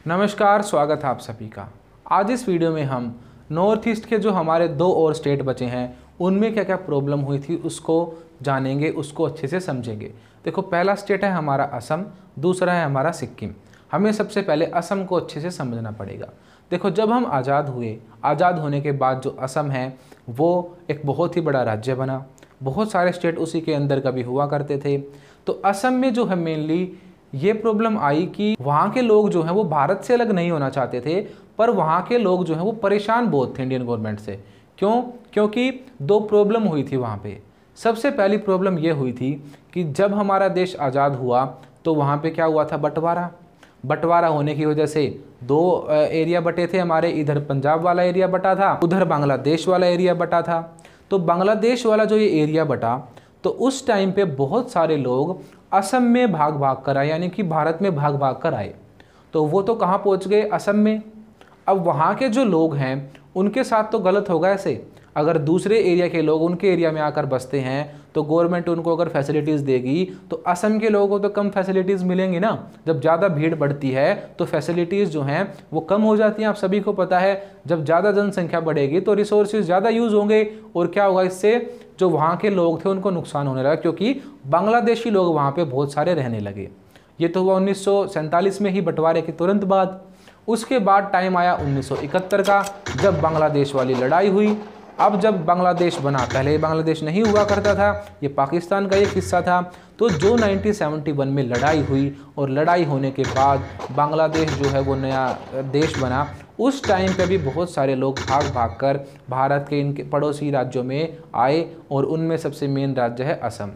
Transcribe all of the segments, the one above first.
नमस्कार, स्वागत है आप सभी का। आज इस वीडियो में हम नॉर्थ ईस्ट के जो हमारे दो और स्टेट बचे हैं उनमें क्या क्या प्रॉब्लम हुई थी उसको जानेंगे, उसको अच्छे से समझेंगे। देखो, पहला स्टेट है हमारा असम, दूसरा है हमारा सिक्किम। हमें सबसे पहले असम को अच्छे से समझना पड़ेगा। देखो, जब हम आज़ाद हुए, आज़ाद होने के बाद जो असम है वो एक बहुत ही बड़ा राज्य बना। बहुत सारे स्टेट उसी के अंदर कभी हुआ करते थे। तो असम में जो है मेनली ये प्रॉब्लम आई कि वहाँ के लोग जो हैं वो भारत से अलग नहीं होना चाहते थे, पर वहाँ के लोग जो हैं वो परेशान बहुत थे इंडियन गवर्नमेंट से। क्यों? क्योंकि दो प्रॉब्लम हुई थी वहाँ पे। सबसे पहली प्रॉब्लम ये हुई थी कि जब हमारा देश आज़ाद हुआ तो वहाँ पे क्या हुआ था, बंटवारा होने की वजह से दो एरिया बटे थे हमारे। इधर पंजाब वाला एरिया बटा था, उधर बांग्लादेश वाला एरिया बटा था। तो बांग्लादेश वाला जो ये एरिया बटा, तो उस टाइम पे बहुत सारे लोग असम में भाग भाग कर आए, यानी कि भारत में भाग भाग कर आए। तो वो तो कहाँ पहुँच गए, असम में। अब वहाँ के जो लोग हैं उनके साथ तो गलत होगा ऐसे। अगर दूसरे एरिया के लोग उनके एरिया में आकर बसते हैं तो गवर्नमेंट उनको अगर फैसिलिटीज़ देगी तो असम के लोगों को तो कम फैसिलिटीज़ मिलेंगी ना। जब ज़्यादा भीड़ बढ़ती है तो फैसिलिटीज़ जो हैं वो कम हो जाती हैं। आप सभी को पता है, जब ज़्यादा जनसंख्या बढ़ेगी तो रिसोर्सेज ज़्यादा यूज़ होंगे और क्या होगा, इससे जो वहाँ के लोग थे उनको नुकसान होने लगा, क्योंकि बांग्लादेशी लोग वहाँ पर बहुत सारे रहने लगे। ये तो हुआ 1947 में ही, बंटवारे के तुरंत बाद। उसके बाद टाइम आया 1971 का, जब बांग्लादेश वाली लड़ाई हुई। अब जब बांग्लादेश बना, पहले बांग्लादेश नहीं हुआ करता था, ये पाकिस्तान का एक हिस्सा था। तो जो 1971 में लड़ाई हुई और लड़ाई होने के बाद बांग्लादेश जो है वो नया देश बना, उस टाइम पे भी बहुत सारे लोग भाग भाग कर भारत के इनके पड़ोसी राज्यों में आए और उनमें सबसे मेन राज्य है असम।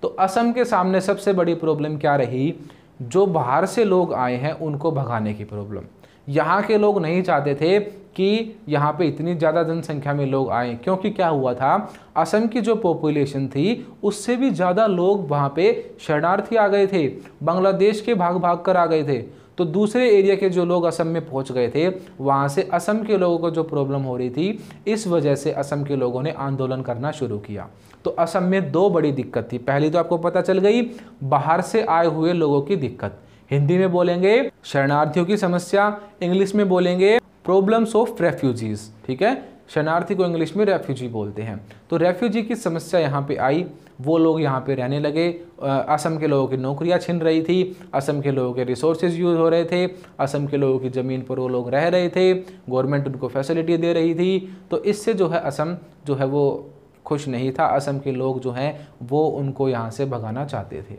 तो असम के सामने सबसे बड़ी प्रॉब्लम क्या रही, जो बाहर से लोग आए हैं उनको भगाने की प्रॉब्लम। यहाँ के लोग नहीं चाहते थे कि यहाँ पे इतनी ज़्यादा जनसंख्या में लोग आए, क्योंकि क्या हुआ था, असम की जो पॉपुलेशन थी उससे भी ज़्यादा लोग वहाँ पे शरणार्थी आ गए थे, बांग्लादेश के भाग भाग कर आ गए थे। तो दूसरे एरिया के जो लोग असम में पहुँच गए थे, वहाँ से असम के लोगों को जो प्रॉब्लम हो रही थी, इस वजह से असम के लोगों ने आंदोलन करना शुरू किया। तो असम में दो बड़ी दिक्कत थी। पहली तो आपको पता चल गई, बाहर से आए हुए लोगों की दिक्कत। हिंदी में बोलेंगे शरणार्थियों की समस्या, इंग्लिश में बोलेंगे प्रॉब्लम्स ऑफ रेफ्यूजीज। ठीक है, शरणार्थी को इंग्लिश में रेफ्यूजी बोलते हैं। तो रेफ्यूजी की समस्या यहाँ पे आई, वो लोग यहाँ पे रहने लगे। असम के लोगों की नौकरियाँ छिन रही थी, असम के लोगों के रिसोर्सेज यूज़ हो रहे थे, असम के लोगों की ज़मीन पर वो लोग रह रहे थे, गवर्नमेंट उनको फैसिलिटी दे रही थी। तो इससे जो है असम जो है वो खुश नहीं था। असम के लोग जो हैं वो उनको यहाँ से भगाना चाहते थे।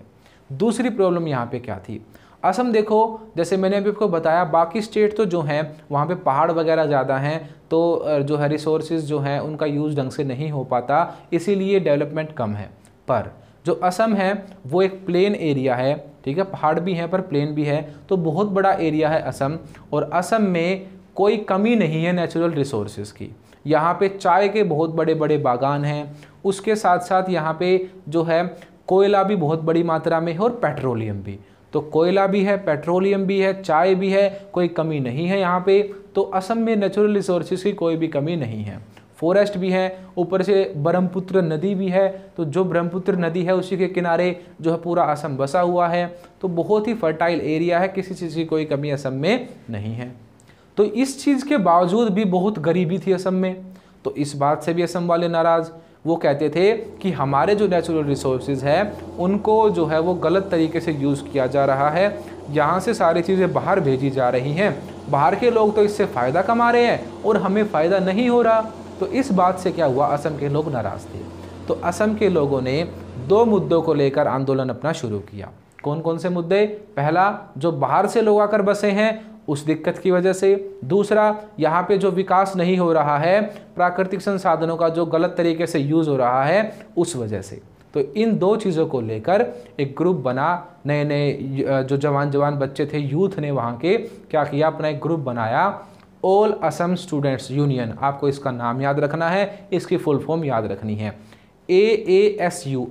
दूसरी प्रॉब्लम यहाँ पे क्या थी, असम देखो, जैसे मैंने अभी आपको बताया, बाकी स्टेट तो जो हैं वहाँ पे पहाड़ वगैरह ज़्यादा हैं, तो जो है रिसोर्सेज जो हैं उनका यूज़ ढंग से नहीं हो पाता, इसीलिए डेवलपमेंट कम है। पर जो असम है वो एक प्लेन एरिया है। ठीक है, पहाड़ भी हैं पर प्लेन भी है, तो बहुत बड़ा एरिया है असम। और असम में कोई कमी नहीं है नेचुरल रिसोर्सेज की। यहाँ पे चाय के बहुत बड़े बड़े बागान हैं, उसके साथ साथ यहाँ पे जो है कोयला भी बहुत बड़ी मात्रा में है और पेट्रोलियम भी। तो कोयला भी है, पेट्रोलियम भी है, चाय भी है, कोई कमी नहीं है यहाँ पे। तो असम में नेचुरल रिसोर्सेज की कोई भी कमी नहीं है। फॉरेस्ट भी है, ऊपर से ब्रह्मपुत्र नदी भी है, तो जो ब्रह्मपुत्र नदी है उसी के किनारे जो है पूरा असम बसा हुआ है। तो बहुत ही फर्टाइल एरिया है, किसी चीज़ की कोई कमी असम में नहीं है। तो इस चीज़ के बावजूद भी बहुत गरीबी थी असम में। तो इस बात से भी असम वाले नाराज़। वो कहते थे कि हमारे जो नेचुरल रिसोर्सेज हैं उनको जो है वो गलत तरीके से यूज़ किया जा रहा है, यहाँ से सारी चीज़ें बाहर भेजी जा रही हैं, बाहर के लोग तो इससे फ़ायदा कमा रहे हैं और हमें फ़ायदा नहीं हो रहा। तो इस बात से क्या हुआ, असम के लोग नाराज़ थे। तो असम के लोगों ने दो मुद्दों को लेकर आंदोलन अपना शुरू किया। कौन कौन से मुद्दे? पहला, जो बाहर से लोग आकर बसे हैं उस दिक्कत की वजह से। दूसरा, यहाँ पे जो विकास नहीं हो रहा है, प्राकृतिक संसाधनों का जो गलत तरीके से यूज़ हो रहा है उस वजह से। तो इन दो चीज़ों को लेकर एक ग्रुप बना। नए नए जो जवान बच्चे थे, यूथ ने वहाँ के क्या किया, अपना एक ग्रुप बनाया, ऑल असम स्टूडेंट्स यूनियन। आपको इसका नाम याद रखना है, इसकी फुल फॉर्म याद रखनी है, AASU,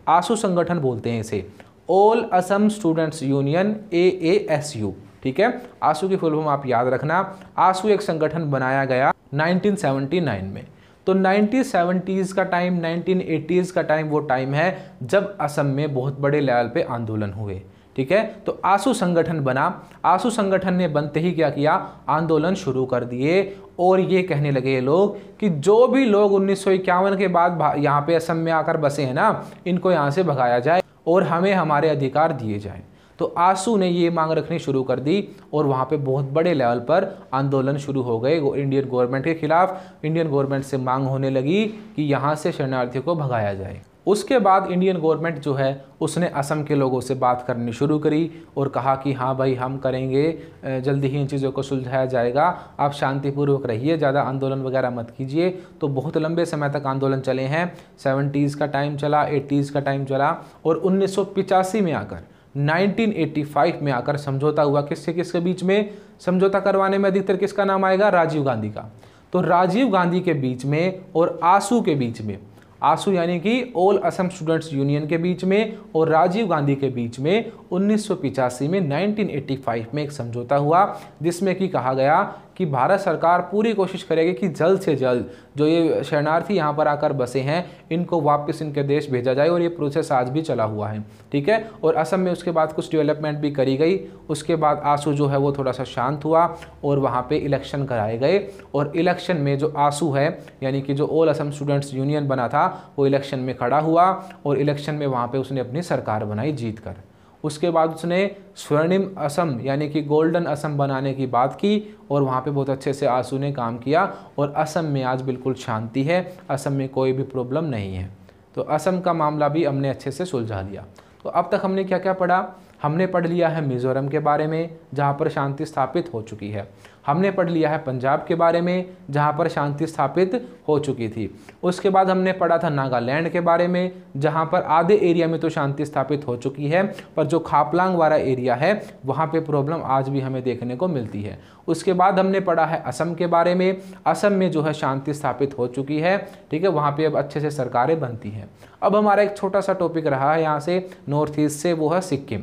आसू संगठन बोलते हैं इसे, all Assam students union, AASU। ठीक है, आसू की फुल फॉर्म आप याद रखना। आसू एक संगठन बनाया गया 1979 में। तो 1970s का टाइम, 1980s का टाइम वो टाइम है जब असम में बहुत बड़े लेवल पे आंदोलन हुए। ठीक है। तो आसू संगठन बना। आसू संगठन ने बनते ही क्या किया, आंदोलन शुरू कर दिए और ये कहने लगे ये लोग कि जो भी लोग 1951 के बाद यहाँ पे असम में आकर बसे हैं ना, इनको यहाँ से भगाया जाए और हमें हमारे अधिकार दिए जाए। तो आसू ने ये मांग रखनी शुरू कर दी और वहाँ पे बहुत बड़े लेवल पर आंदोलन शुरू हो गए इंडियन गवर्नमेंट के खिलाफ। इंडियन गवर्नमेंट से मांग होने लगी कि यहाँ से शरणार्थियों को भगाया जाए। उसके बाद इंडियन गवर्नमेंट जो है उसने असम के लोगों से बात करनी शुरू करी और कहा कि हाँ भाई हम करेंगे, जल्दी ही इन चीज़ों को सुलझाया जाएगा, आप शांतिपूर्वक रहिए, ज़्यादा आंदोलन वगैरह मत कीजिए। तो बहुत लंबे समय तक आंदोलन चले हैं, 70s का टाइम चला, 80s का टाइम चला और 1985 में आकर 1985 में आकर समझौता हुआ। किससे किसके बीच में समझौता करवाने में अधिकतर किसका नाम आएगा, राजीव गांधी का। तो राजीव गांधी के बीच में और आसू के बीच में, आसू यानी कि ऑल असम स्टूडेंट्स यूनियन के बीच में और राजीव गांधी के बीच में 1985 में 1985 में एक समझौता हुआ, जिसमें कि कहा गया कि भारत सरकार पूरी कोशिश करेगी कि जल्द से जल्द जो ये शरणार्थी यहाँ पर आकर बसे हैं इनको वापस इनके देश भेजा जाए। और ये प्रोसेस आज भी चला हुआ है, ठीक है। और असम में उसके बाद कुछ डेवलपमेंट भी करी गई। उसके बाद आसू जो है वो थोड़ा सा शांत हुआ और वहाँ पे इलेक्शन कराए गए और इलेक्शन में जो आसू है यानी कि जो ऑल असम स्टूडेंट्स यूनियन बना था वो इलेक्शन में खड़ा हुआ और इलेक्शन में वहाँ पे उसने अपनी सरकार बनाई जीत कर। उसके बाद उसने स्वर्णिम असम यानी कि गोल्डन असम बनाने की बात की और वहाँ पे बहुत अच्छे से आसू ने काम किया और असम में आज बिल्कुल शांति है, असम में कोई भी प्रॉब्लम नहीं है। तो असम का मामला भी हमने अच्छे से सुलझा लिया। तो अब तक हमने क्या क्या पढ़ा, हमने पढ़ लिया है मिज़ोरम के बारे में जहाँ पर शांति स्थापित हो चुकी है। हमने पढ़ लिया है पंजाब के बारे में जहाँ पर शांति स्थापित हो चुकी थी। उसके बाद हमने पढ़ा था नागालैंड के बारे में जहाँ पर आधे एरिया में तो शांति स्थापित हो चुकी है, पर जो खापलांग वाला एरिया है वहाँ पे प्रॉब्लम आज भी हमें देखने को मिलती है। उसके बाद हमने पढ़ा है असम के बारे में। असम में जो है शांति स्थापित हो चुकी है, ठीक है, वहाँ पर अब अच्छे से सरकारें बनती हैं। अब हमारा एक छोटा सा टॉपिक रहा है यहाँ से नॉर्थ ईस्ट से, वो है सिक्किम।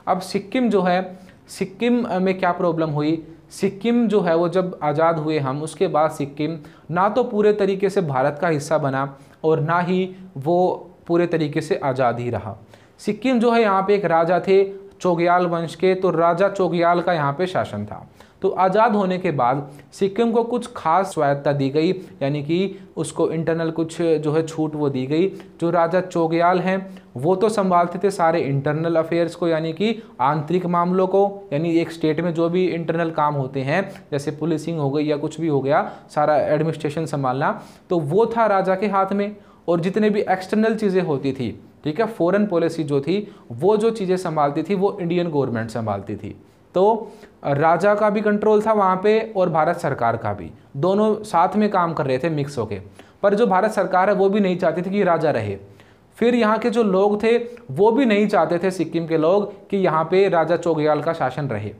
अब सिक्किम जो है, सिक्किम में क्या प्रॉब्लम हुई, सिक्किम जो है वो जब आज़ाद हुए हम उसके बाद सिक्किम ना तो पूरे तरीके से भारत का हिस्सा बना और ना ही वो पूरे तरीके से आज़ाद ही रहा। सिक्किम जो है यहाँ पे एक राजा थे चोग्याल वंश के, तो राजा चोग्याल का यहाँ पे शासन था। तो आज़ाद होने के बाद सिक्किम को कुछ खास स्वायत्तता दी गई, यानी कि उसको इंटरनल कुछ जो है छूट वो दी गई। जो राजा चोग्याल हैं वो तो संभालते थे सारे इंटरनल अफेयर्स को, यानी कि आंतरिक मामलों को, यानी एक स्टेट में जो भी इंटरनल काम होते हैं जैसे पुलिसिंग हो गई या कुछ भी हो गया, सारा एडमिनिस्ट्रेशन संभालना तो वो था राजा के हाथ में। और जितने भी एक्सटर्नल चीज़ें होती थी, ठीक है, फॉरेन पॉलिसी जो थी वो जो चीज़ें संभालती थी वो इंडियन गवर्नमेंट संभालती थी। तो राजा का भी कंट्रोल था वहाँ पे और भारत सरकार का भी, दोनों साथ में काम कर रहे थे मिक्स होके। पर जो भारत सरकार है वो भी नहीं चाहती थी कि राजा रहे। फिर यहाँ के जो लोग थे वो भी नहीं चाहते थे, सिक्किम के लोग, कि यहाँ पे राजा चोग्याल का शासन रहे।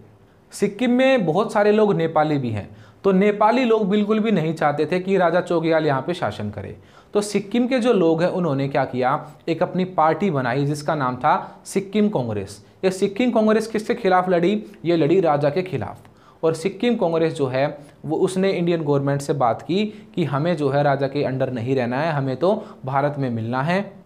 सिक्किम में बहुत सारे लोग नेपाली भी हैं, तो नेपाली लोग बिल्कुल भी नहीं चाहते थे कि राजा चोग्याल यहाँ पे शासन करे। तो सिक्किम के जो लोग हैं उन्होंने क्या किया, एक अपनी पार्टी बनाई जिसका नाम था सिक्किम कांग्रेस। ये सिक्किम कांग्रेस किसके खिलाफ लड़ी, ये लड़ी राजा के खिलाफ। और सिक्किम कांग्रेस जो है वो उसने इंडियन गवर्नमेंट से बात की कि हमें जो है राजा के अंडर नहीं रहना है, हमें तो भारत में मिलना है।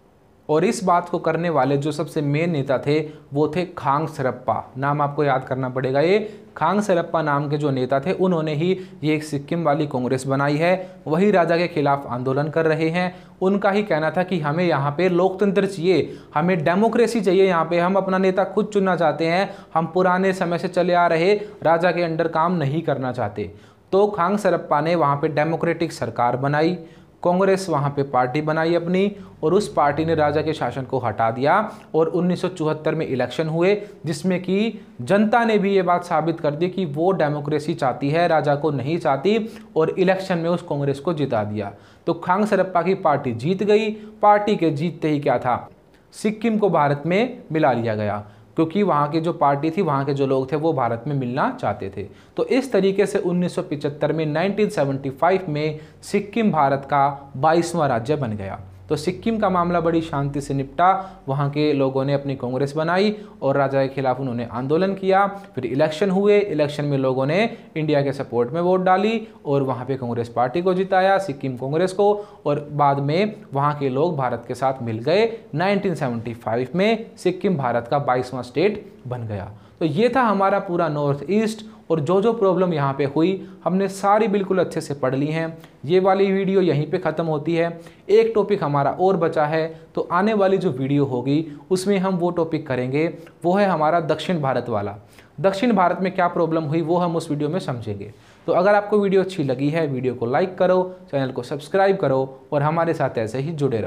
और इस बात को करने वाले जो सबसे मेन नेता थे वो थे खांग सरप्पा, नाम आपको याद करना पड़ेगा। ये खांग सरप्पा नाम के जो नेता थे उन्होंने ही ये एक सिक्किम वाली कांग्रेस बनाई है, वही राजा के खिलाफ आंदोलन कर रहे हैं। उनका ही कहना था कि हमें यहाँ पे लोकतंत्र चाहिए, हमें डेमोक्रेसी चाहिए, यहाँ पे हम अपना नेता खुद चुनना चाहते हैं, हम पुराने समय से चले आ रहे राजा के अंडर काम नहीं करना चाहते। तो खांग सरप्पा ने वहाँ पे डेमोक्रेटिक सरकार बनाई, कांग्रेस वहाँ पे पार्टी बनाई अपनी, और उस पार्टी ने राजा के शासन को हटा दिया। और 1974 में इलेक्शन हुए जिसमें कि जनता ने भी ये बात साबित कर दी कि वो डेमोक्रेसी चाहती है, राजा को नहीं चाहती, और इलेक्शन में उस कांग्रेस को जिता दिया। तो खांग सरप्पा की पार्टी जीत गई। पार्टी के जीतते ही क्या था, सिक्किम को भारत में मिला लिया गया, क्योंकि वहाँ की जो पार्टी थी, वहाँ के जो लोग थे वो भारत में मिलना चाहते थे। तो इस तरीके से 1975 में 1975 में सिक्किम भारत का 22वां राज्य बन गया। तो सिक्किम का मामला बड़ी शांति से निपटा, वहाँ के लोगों ने अपनी कांग्रेस बनाई और राजा के खिलाफ उन्होंने आंदोलन किया। फिर इलेक्शन हुए, इलेक्शन में लोगों ने इंडिया के सपोर्ट में वोट डाली और वहाँ पे कांग्रेस पार्टी को जिताया, सिक्किम कांग्रेस को, और बाद में वहाँ के लोग भारत के साथ मिल गए। 1975 में सिक्किम भारत का 22वां स्टेट बन गया। तो ये था हमारा पूरा नॉर्थ ईस्ट, और जो जो प्रॉब्लम यहाँ पे हुई हमने सारी बिल्कुल अच्छे से पढ़ ली हैं। ये वाली वीडियो यहीं पे ख़त्म होती है। एक टॉपिक हमारा और बचा है, तो आने वाली जो वीडियो होगी उसमें हम वो टॉपिक करेंगे, वो है हमारा दक्षिण भारत वाला। दक्षिण भारत में क्या प्रॉब्लम हुई वो हम उस वीडियो में समझेंगे। तो अगर आपको वीडियो अच्छी लगी है, वीडियो को लाइक करो, चैनल को सब्सक्राइब करो और हमारे साथ ऐसे ही जुड़े रहो।